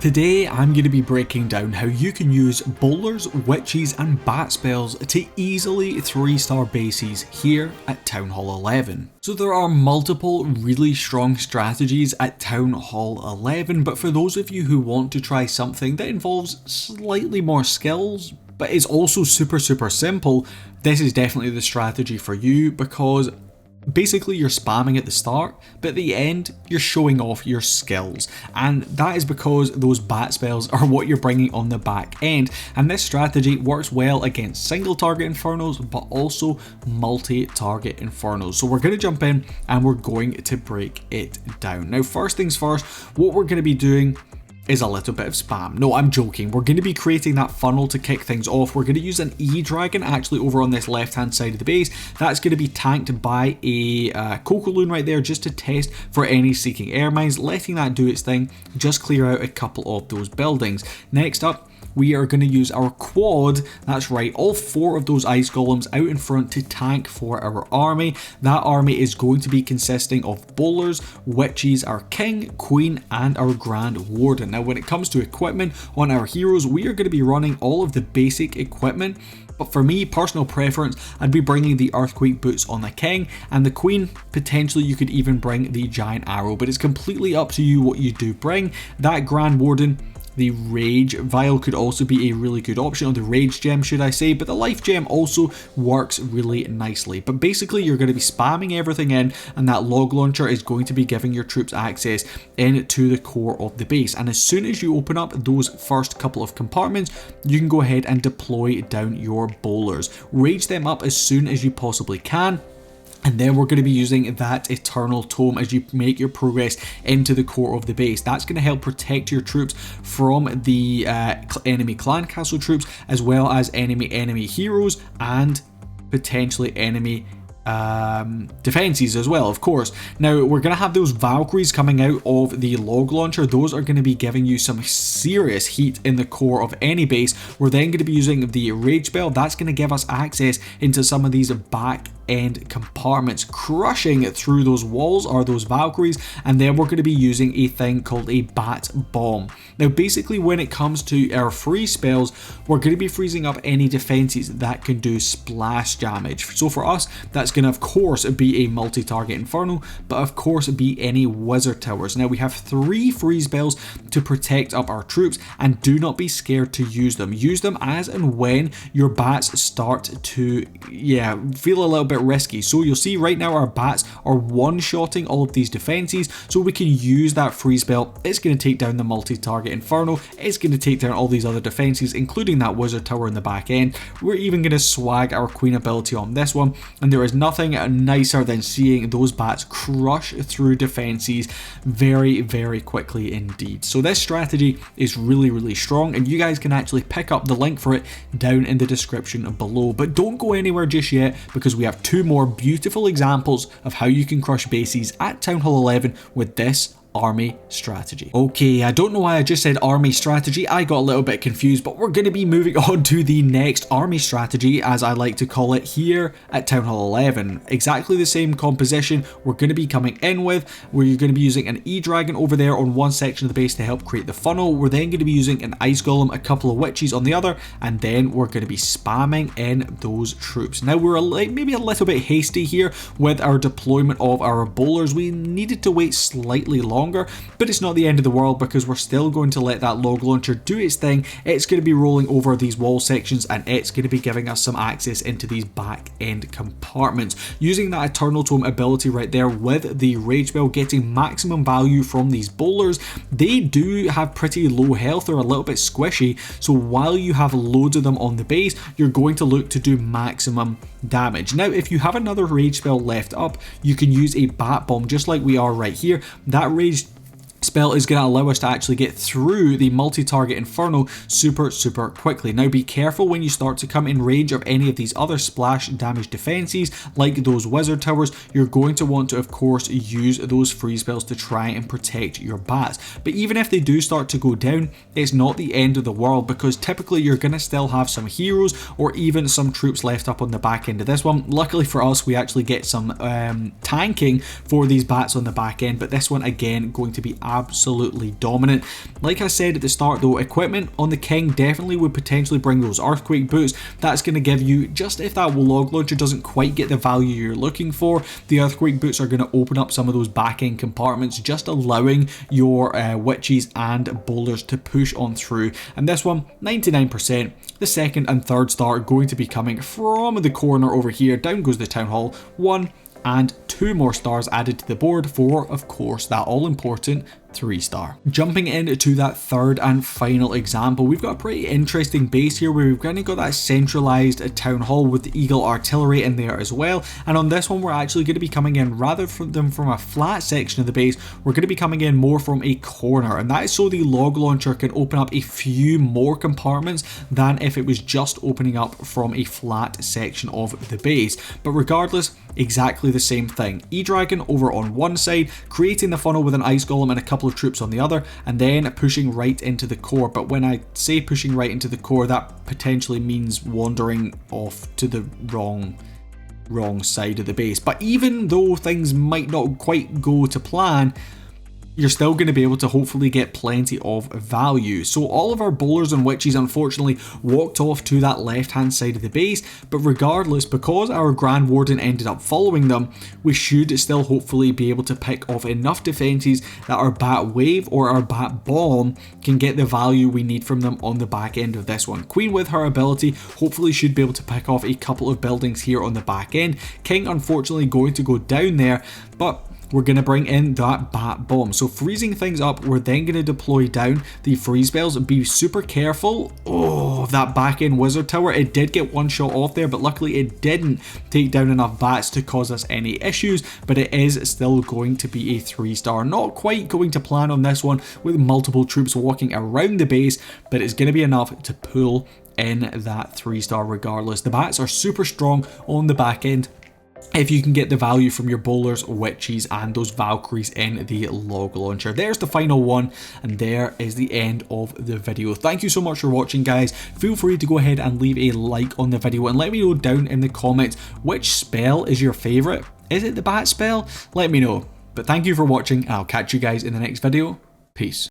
Today I'm going to be breaking down how you can use bowlers, witches and bat spells to easily 3-star bases here at Townhall 11. So there are multiple really strong strategies at Townhall 11, but for those of you who want to try something that involves slightly more skills, but is also super simple, this is definitely the strategy for you, because basically you're spamming at the start, but at the end you're showing off your skills, and that is because those bat spells are what you're bringing on the back end, and this strategy works well against single target infernos but also multi-target infernos. So we're going to jump in and we're going to break it down. Now first things first, what we're going to be doing is a little bit of spam. No, I'm joking. We're going to be creating that funnel to kick things off. We're going to use an E-Dragon actually over on this left hand side of the base. That's going to be tanked by a Cocoloon right there just to test for any seeking air mines, letting that do its thing, just clear out a couple of those buildings. Next up, we are going to use our quad, that's right, all 4 of those ice golems out in front to tank for our army. That army is going to be consisting of bowlers, witches, our king, queen and our grand warden. Now when it comes to equipment on our heroes, we are going to be running all of the basic equipment. But for me, personal preference, I'd be bringing the earthquake boots on the king, and the queen, potentially you could even bring the giant arrow, but it's completely up to you what you do bring. That grand warden, the rage vial could also be a really good option, or the rage gem should I say, but the life gem also works really nicely. But basically you're going to be spamming everything in, and that log launcher is going to be giving your troops access into the core of the base, and as soon as you open up those first couple of compartments, you can go ahead and deploy down your bowlers. Rage them up as soon as you possibly can. And then we're going to be using that Eternal Tome as you make your progress into the core of the base. That's going to help protect your troops from the enemy clan castle troops, as well as enemy heroes and potentially enemy defenses as well, of course. Now we're going to have those Valkyries coming out of the log launcher. Those are going to be giving you some serious heat in the core of any base. We're then going to be using the rage spell. That's going to give us access into some of these back end compartments, crushing through those walls or those Valkyries, and then we're going to be using a thing called a bat bomb. Now basically when it comes to our freeze spells, we're going to be freezing up any defenses that can do splash damage. So for us, that's going to of course be a multi-target inferno, but of course be any wizard towers. Now we have 3 freeze spells to protect up our troops, and do not be scared to use them. Use them as and when your bats start to feel a little bit risky. So you'll see right now our bats are one-shotting all of these defenses, so we can use that freeze spell. It's going to take down the multi-target inferno, it's going to take down all these other defenses, including that wizard tower in the back end. We're even going to swag our queen ability on this one, and there is nothing nicer than seeing those bats crush through defenses very quickly indeed. So this strategy is really strong, and you guys can actually pick up the link for it down in the description below. But don't go anywhere just yet, because we have 2 more beautiful examples of how you can crush bases at Townhall 11 with this army strategy. Okay, I don't know why I just said army strategy, I got a little bit confused, but we're going to be moving on to the next army strategy, as I like to call it, here at Townhall 11. Exactly the same composition we're going to be coming in with, where you're going to be using an E-Dragon over there on one section of the base to help create the funnel. We're then going to be using an ice golem, a couple of witches on the other, and then we're going to be spamming in those troops. Now we're maybe a little bit hasty here with our deployment of our bowlers. We needed to wait slightly longer, but it's not the end of the world, because we're still going to let that log launcher do its thing. It's going to be rolling over these wall sections, and it's going to be giving us some access into these back end compartments. Using that Eternal Tome ability right there with the rage spell, getting maximum value from these bowlers. They do have pretty low health, they're a little bit squishy, so while you have loads of them on the base, you're going to look to do maximum damage. Now if you have another rage spell left up, you can use a bat bomb just like we are right here. That rage spell is going to allow us to actually get through the multi-target inferno super quickly. Now be careful when you start to come in range of any of these other splash damage defenses like those wizard towers. You're going to want to of course use those freeze spells to try and protect your bats, but even if they do start to go down, it's not the end of the world, because typically you're going to still have some heroes or even some troops left up on the back end of this one. Luckily for us, we actually get some tanking for these bats on the back end, but this one again going to be absolutely dominant. Like I said at the start though, equipment on the king definitely would potentially bring those earthquake boots. That's going to give you, just if that log launcher doesn't quite get the value you're looking for, the earthquake boots are going to open up some of those back end compartments, just allowing your witches and boulders to push on through. And this one, 99%, the second and third star are going to be coming from the corner over here. Down goes the Town Hall, 1 and 2 more stars added to the board for, of course, that all important 3-star. Jumping into that third and final example, we've got a pretty interesting base here where we've kind of got that centralized Town Hall with the Eagle artillery in there as well. And on this one, we're actually going to be coming in, rather than from a flat section of the base, we're going to be coming in more from a corner. And that is so the log launcher can open up a few more compartments than if it was just opening up from a flat section of the base. But regardless, exactly the same thing. E-Dragon over on one side, creating the funnel with an ice golem and a couple of troops on the other, and then pushing right into the core. But when I say pushing right into the core, that potentially means wandering off to the wrong side of the base. But even though things might not quite go to plan, you're still going to be able to hopefully get plenty of value. So all of our bowlers and witches unfortunately walked off to that left hand side of the base, but regardless, because our Grand Warden ended up following them, we should still hopefully be able to pick off enough defenses that our Bat Wave or our Bat Bomb can get the value we need from them on the back end of this one. Queen, with her ability, hopefully should be able to pick off a couple of buildings here on the back end. King unfortunately going to go down there, but we're going to bring in that Bat Bomb. So freezing things up, we're then going to deploy down the freeze spells and be super careful. Oh, that back end wizard tower, it did get one shot off there, but luckily it didn't take down enough bats to cause us any issues, but it is still going to be a 3-star. Not quite going to plan on this one with multiple troops walking around the base, but it's going to be enough to pull in that 3-star regardless. The bats are super strong on the back end if you can get the value from your bowlers, witches, and those Valkyries in the log launcher. There's the final one, and there is the end of the video. Thank you so much for watching, guys. Feel free to go ahead and leave a like on the video and let me know down in the comments which spell is your favorite. Is it the bat spell? Let me know. But thank you for watching, and I'll catch you guys in the next video. Peace.